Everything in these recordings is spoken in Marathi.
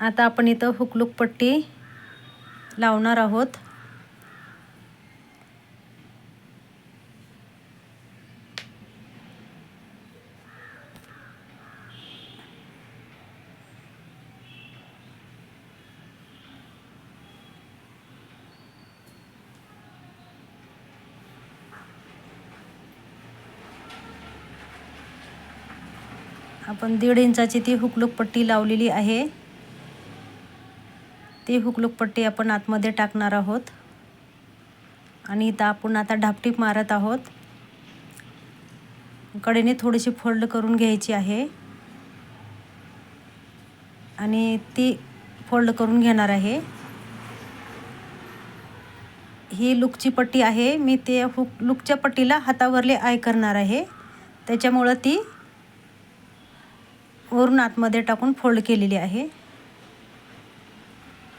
आता आपण इथं हुकलूक पट्टी लावणार आहोत। आपण 1.5 इंचाची ती हुकलूक पट्टी लावलेली आहे। ती हुकलूक पट्टी आपण आतमध्ये टाकणार आहोत आणि इथं आपण आता ढापटीप मारत आहोत। कडेने थोडीशी फोल्ड करून घ्यायची आहे आणि ती फोल्ड करून घेणार आहे। ही लूकची पट्टी आहे। मी ते लूकच्या पट्टीला हातावरले आय करणार आहे, त्याच्यामुळं ती वरून आतमध्ये टाकून फोल्ड केलेली आहे।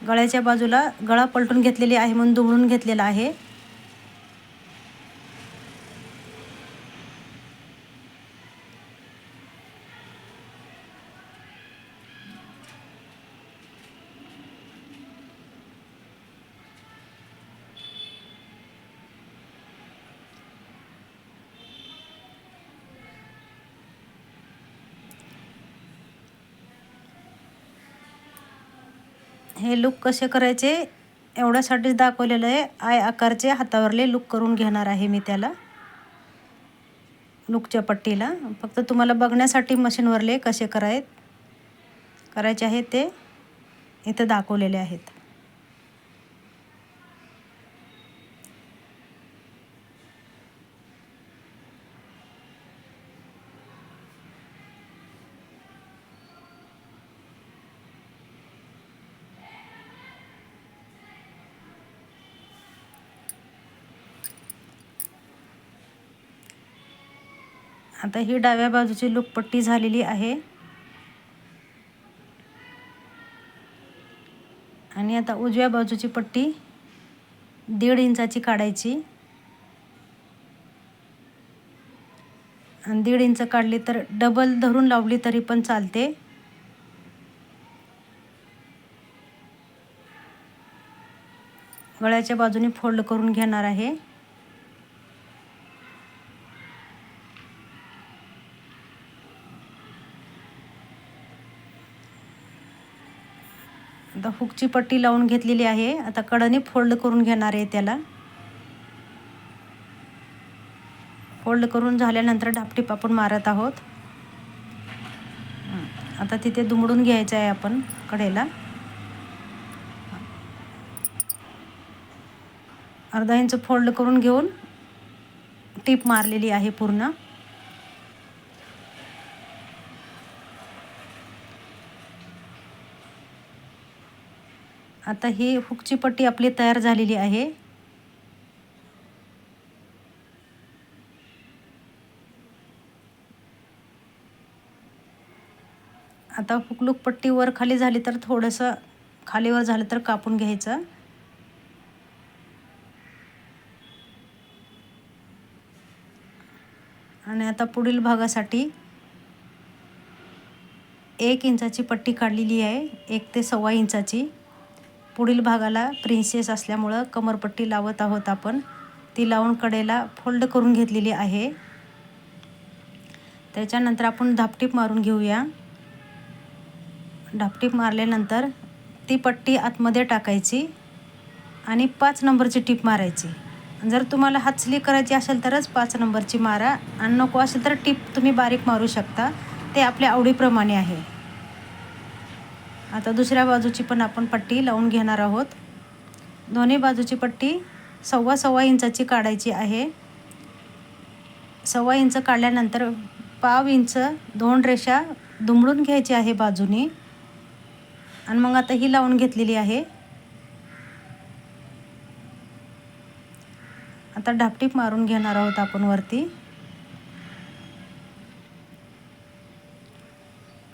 गळ्याच्या बाजूला गळा पलटून घेतलेली आहे म्हणून दुमडून घेतलेला आहे। हे लूक कसे करायचे एवढ्यासाठीच दाखवलेलं आहे। आय आकारचे हातावरले लूक करून घेणार आहे मी त्याला, लूकच्या पट्टीला। फक्त तुम्हाला बघण्यासाठी मशीनवरले कसे करायचे आहे ते इथं दाखवलेले आहेत। आता ही डाव्या बाजूची लूक पट्टी झालेली आहे आणि आता उजव्या बाजूची पट्टी 1.5 इंचाची काढायची आणि 1.5 इंच काढली तर डबल धरून लावली तरी पण चालते। गळ्याच्या बाजूने फोल्ड करून घेणार आहे। आता हुकची पट्टी लावून घेतलेली आहे। आता कडेने फोल्ड करून घेणार आहे त्याला। फोल्ड करून झाल्यानंतर ढापटीप आपण मारत आहोत। आता तिथे दुमडून घ्यायचं आहे आपण कडेला। अर्धा इंच फोल्ड करून घेऊन टीप मारलेली आहे पूर्ण। आता ही हुकची पट्टी आपली तयार झालेली आहे। आता हुकलूक पट्टी वर खाली झाली तर थोडंसं खालीवर झालं तर कापून घ्यायचं। आणि आता पुढील भागासाठी 1 इंचाची पट्टी काढलेली आहे, 1 ते 1.25 इंचाची। पुढील भागाला प्रिन्सेस असल्यामुळं कमरपट्टी लावत आहोत आपण। ती लावून कडेला फोल्ड करून घेतलेली आहे। त्याच्यानंतर आपण धापटीप मारून घेऊया। धापटीप मारल्यानंतर ती पट्टी आतमध्ये टाकायची आणि 5 नंबरची टीप मारायची। जर तुम्हाला हातसली करायची असेल तरच 5 नंबरची मारा आणि नको असेल तर टीप तुम्ही बारीक मारू शकता, ते आपल्या आवडीप्रमाणे आहे। आता दुसऱ्या बाजूची पण आपण पट्टी लावून घेणार आहोत। दोन्ही बाजूची पट्टी 1.25 इंचाची काढायची आहे। 1.25 इंच काढल्यानंतर 1/2 इंच 2 रेषा दुमडून घ्यायची आहे बाजूनी आणि मग आता ही लावून घेतलेली आहे। आता ढापटीप मारून घेणार आहोत आपण वरती।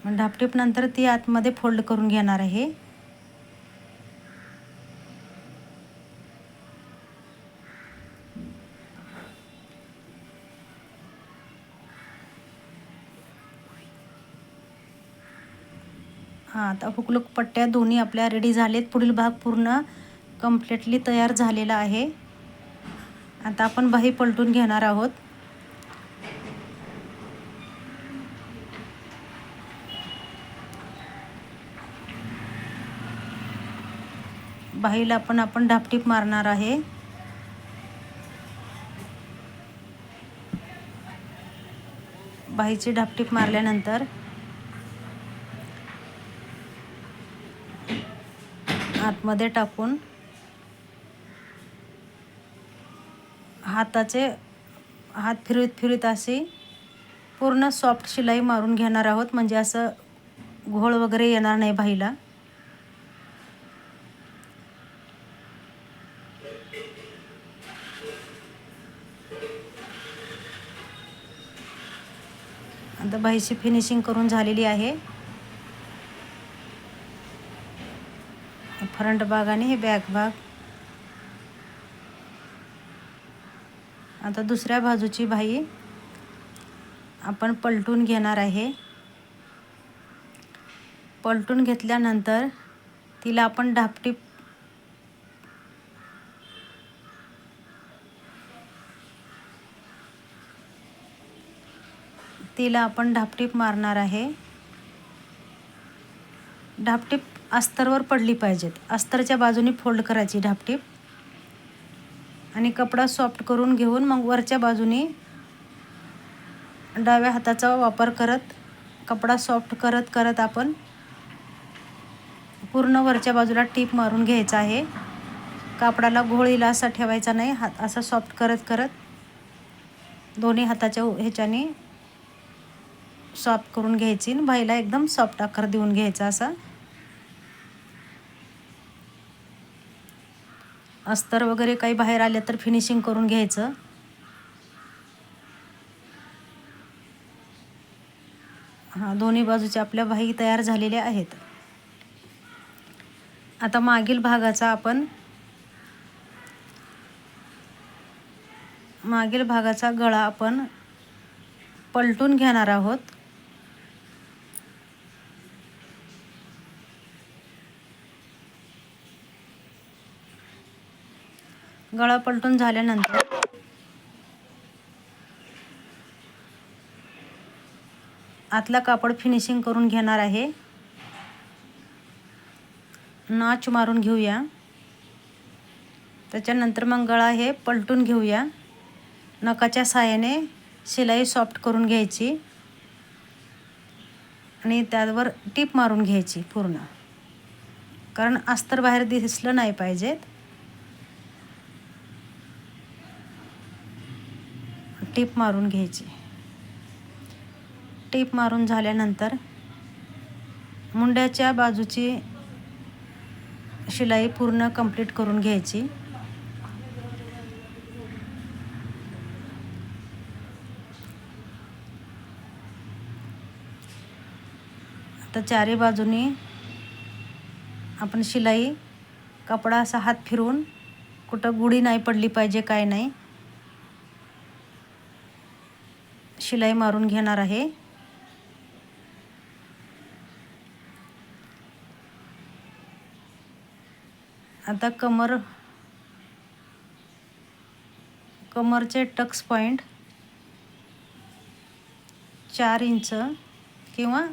ढापटीप नंतर ती आतमध्ये फोल्ड करून घेणार आहे। आता हुकलूक पट्ट्या दोन्ही आपल्या रेडी झालेत. पुढील भाग पूर्ण कम्प्लिटली तयार झालेला आहे. आता आपण बाही पलटून घेणार आहोत. बाहीला पण आपण ढापटीप मारणार आहे. बाहीची ढापटीप मारल्यानंतर आतमध्ये टाकून हात फिरवीत अशी पूर्ण सॉफ्ट शिलाई मारून घेणार आहोत. म्हणजे असं घोळ वगैरे येणार नाही बाहीला. आता बाहीची फिनिशिंग करून झालेली आहे. फ्रंट भाग आणि हे बॅक भाग. आता दुसऱ्या बाजूची बाही आपण पलटून घेणार आहे. पलटून घेतल्यानंतर तिला आपण ढापटीप मारणार आहे. ढापटीप अस्तरवर पडली पाहिजेत. अस्तरच्या बाजूने फोल्ड करायची ढापटीप आणि कपडा सॉफ्ट करून घेऊन मग वरच्या बाजूने डाव्या हाताचा वापर करत कपडा सॉफ्ट करत आपण पूर्ण वरच्या बाजूला टीप मारून घ्यायचा आहे. कापडाला घोळीला असा ठेवायचा नाही. हात असा सॉफ्ट करत दोन्ही हाताच्या ह्याच्याने सॉफ्ट करून घ्यायची. बाहीला एकदम सॉफ्ट आकार देऊन घ्यायचा. असा अस्तर वगैरे काही बाहेर आले तर फिनिशिंग करून घ्यायचं. दोन्ही बाजूच्या आपल्या बाही तयार झालेल्या आहेत. आता मागील भागाचा गळा आपण पलटून घेणार आहोत. गळा पलटून झाल्यानंतर आतला कापड फिनिशिंग करून घेणार आहे. नाच मारून घेऊया. त्याच्यानंतर मग गळा हे पलटून घेऊया. नखाच्या साहाय्याने शिलाई सॉफ्ट करून घ्यायची आणि त्यावर टीप मारून घ्यायची पूर्ण. कारण अस्तर बाहेर दिसलं नाही पाहिजेत. टीप मारून घ्यायची. टीप मारून झाल्यानंतर मुंड्याच्या बाजूची शिलाई पूर्ण कंप्लीट करून घ्यायची. आता चारी बाजूनी आपण शिलाई कपडा असा हात फिरवून कुठं गुढी नाही पडली पाहिजे, काय नाही, शिलाई मारून घेणार आहे. आता कमरचे टक्स पॉईंट 4 इंच किंवा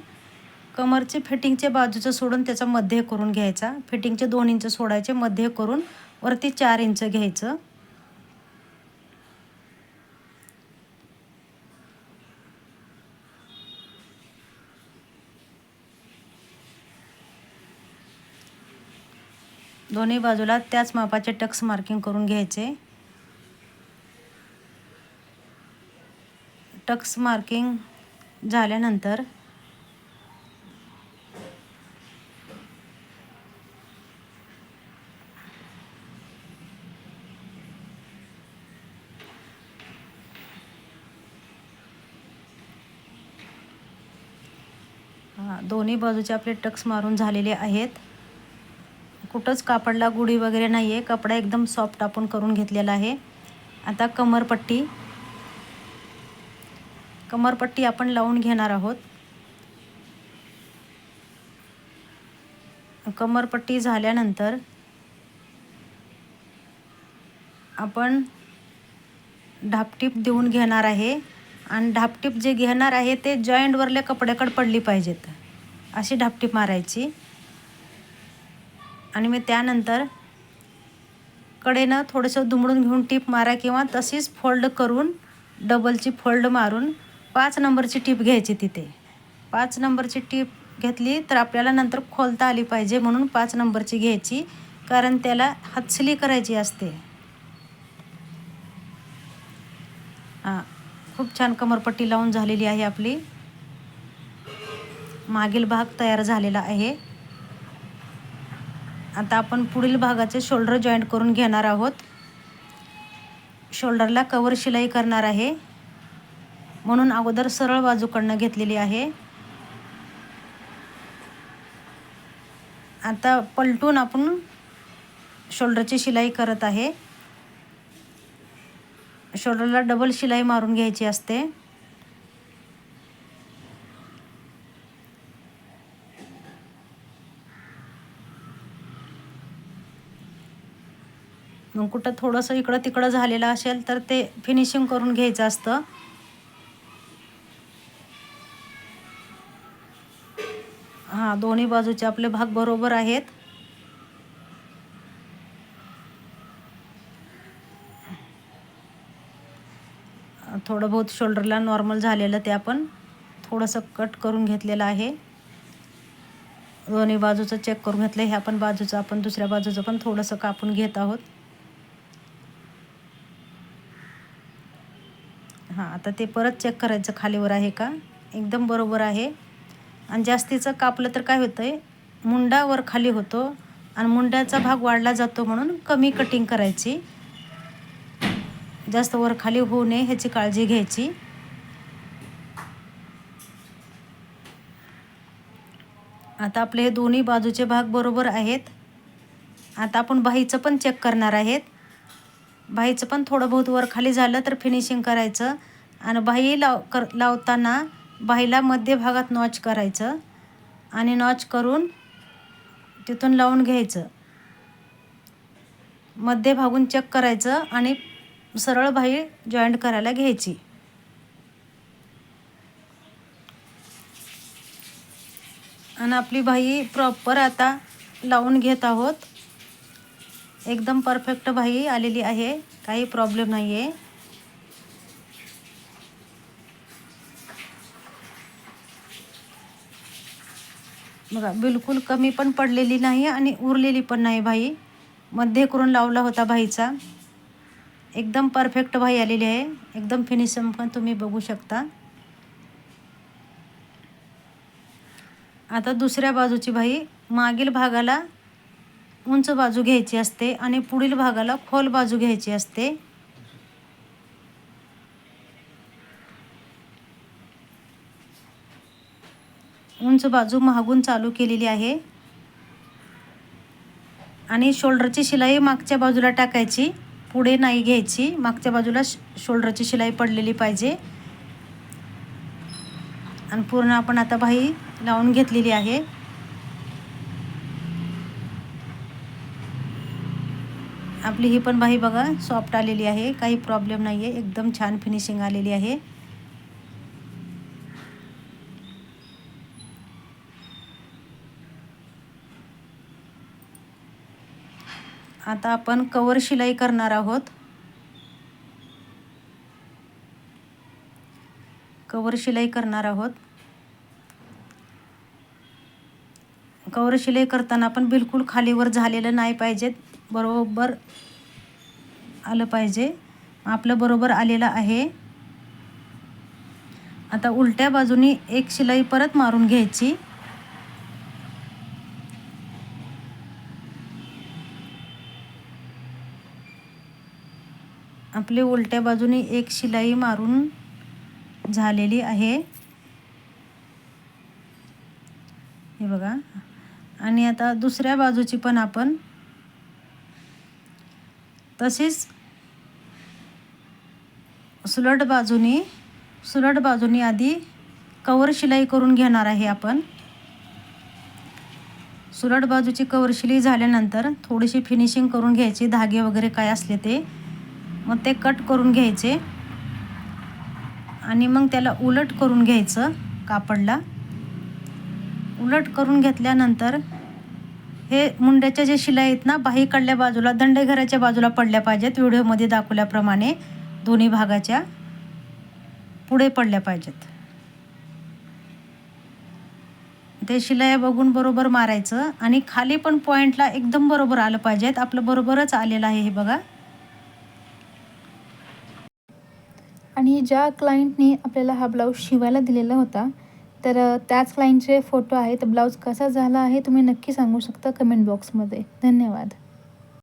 कमरचे फिटिंगच्या बाजूचं सोडून त्याचा मध्य करून घ्यायचा. फिटिंगचे 2 इंच सोडायचे, मध्य करून वरती 4 इंच घ्यायचं. दोन्ही बाजूला त्याच मापाचे टक्स मार्किंग करून घ्यायचे. टक्स मार्किंग झाल्यानंतर दोन्ही बाजूचे आपले टक्स मारून झालेले आहेत. कुठंच कापडला गुढी वगैरे नाही आहे. कपडा एकदम सॉफ्ट आपण करून घेतलेला आहे. आता कमरपट्टी आपण लावून घेणार आहोत. कमरपट्टी झाल्यानंतर आपण ढापटीप देऊन घेणार आहे आणि ढापटीप जे घेणार आहे ते जॉईंटवरल्या कपड्याकडे पडली पाहिजेत, अशी ढापटीप मारायची. आणि मग त्यानंतर कडेनं थोडंसं दुमडून घेऊन टीप मारा किंवा तशीच फोल्ड करून डबलची फोल्ड मारून 5 नंबरची टीप घ्यायची. तिथे 5 नंबरची टीप घेतली तर आपल्याला नंतर खोलता आली पाहिजे, म्हणून 5 नंबरची घ्यायची, कारण त्याला हतसली करायची असते. खूप छान कमरपट्टी लावून झालेली आहे आपली. मागील भाग तयार झालेला आहे. आता आपण पुढील भागाचे शोल्डर जॉईंट करून घेणार आहोत. शोल्डरला कवर शिलाई करणार आहे, म्हणून अगोदर सरळ बाजूकडनं घेतलेली आहे. आता पलटून आपण शोल्डरची शिलाई करत आहे. शोल्डरला डबल शिलाई मारून घ्यायची असते. मग कुठं थोडंसं इकडं तिकडं झालेलं असेल तर ते फिनिशिंग करून घ्यायचं असतं. दोन्ही बाजूचे आपले भाग बरोबर आहेत. थोडं बहुत शोल्डरला नॉर्मल झालेलं ते आपण थोडंसं कट करून घेतलेलं आहे. दोन्ही बाजूचं चेक करून घेतलं. ह्या पण बाजूचं आपण दुसऱ्या बाजूचं पण थोडंसं कापून घेत आहोत. आता ते परत चेक करायचं खालीवर आहे का, एकदम बरोबर आहे. आणि जास्तीचं कापलं तर काय होतं आहे, मुंडा वर खाली होतो आणि मुंड्याचा भाग वाढला जातो, म्हणून कमी कटिंग करायची. जास्त वर खाली होऊ नये ह्याची काळजी घ्यायची. आता आपले हे दोन्ही बाजूचे भाग बरोबर आहेत. आता आपण बाहीचं पण चेक करणार आहेत. बाहीचं पण थोडं बहुत वर खाली झालं तर फिनिशिंग करायचं. आणि बाही लावताना बाहीला मध्यभागात नॉच करायचं आणि नॉच करून तिथून लावून घ्यायचं. मध्यभागून चेक करायचं आणि सरळ बाही जॉईंट करायला घ्यायची. आणि आपली बाही प्रॉपर आता लावून घेत आहोत. एकदम परफेक्ट बाही आलेली आहे, काही प्रॉब्लेम नाही आहे. बघा, बिलकुल कमी पण पडलेली नाही आणि उरलेली पण नाही. बाही मध्ये करून लावला होता बाहीचा. एकदम परफेक्ट बाही आलेली आहे. एकदम फिनिशिंग पण तुम्ही बघू शकता. आता दुसऱ्या बाजूची बाही मागील भागाला उंच बाजू घ्यायची असते आणि पुढील भागाला खोल बाजू घ्यायची असते. उंच बाजू मागून चालू केलेली आहे आणि शोल्डरची शिलाई मागच्या बाजूला टाकायची, पुढे नाही घ्यायची. मागच्या बाजूला शोल्डरची शिलाई पडलेली पाहिजे. आणि पूर्ण आपण आता बाही लावून घेतलेली आहे. आपली ही पण बाही बघा सॉफ्ट आलेली आहे, काही प्रॉब्लेम नाही आहे. एकदम छान फिनिशिंग आलेली आहे. आता आपण कवर शिलाई करणार आहोत. कवर शिलाई करणार आहोत. कवर शिलाई करताना पण बिलकुल खालीवर झालेलं नाही पाहिजे, बरोबर आलं पाहिजे. आपलं बरोबर आलेलं आहे. आता उलट्या बाजूनी एक शिलाई परत मारून घ्यायची. आपली उलट्या बाजूनी एक शिलाई मारून झालेली आहे, हे बघा. आणि आता दुसऱ्या बाजूची पण आपण तशीच सुलट बाजूनी आधी कवर शिलाई करून घेणार आहे आपण. सुरट बाजूची कवर शिलाई झाल्यानंतर थोडीशी फिनिशिंग करून घ्यायची, धागे वगैरे काय असले ते, मग ते कट करून घ्यायचे आणि मग त्याला उलट करून घ्यायचं. कापडला उलट करून घेतल्यानंतर हे मुंड्याच्या जे शिलाई आहेत ना, बाहीकडल्या बाजूला दंडेघराच्या बाजूला पडल्या पाहिजेत. व्हिडिओमध्ये दाखवल्याप्रमाणे दोन्ही भागाच्या पुढे पडल्या पाहिजेत. ते शिलाई बघून बरोबर मारायचं आणि खाली पण पॉईंटला एकदम बरोबर आलं पाहिजेत. आपलं बरोबरच आलेलं आहे हे बघा. आणि ज्या क्लायंटनी आपल्याला हा ब्लाऊज शिवायला दिलेला होता, तर त्याच क्लायंटचे फोटो आहेत. ब्लाऊज कसा झाला आहे तुम्ही नक्की सांगू शकता कमेंट बॉक्समध्ये. धन्यवाद.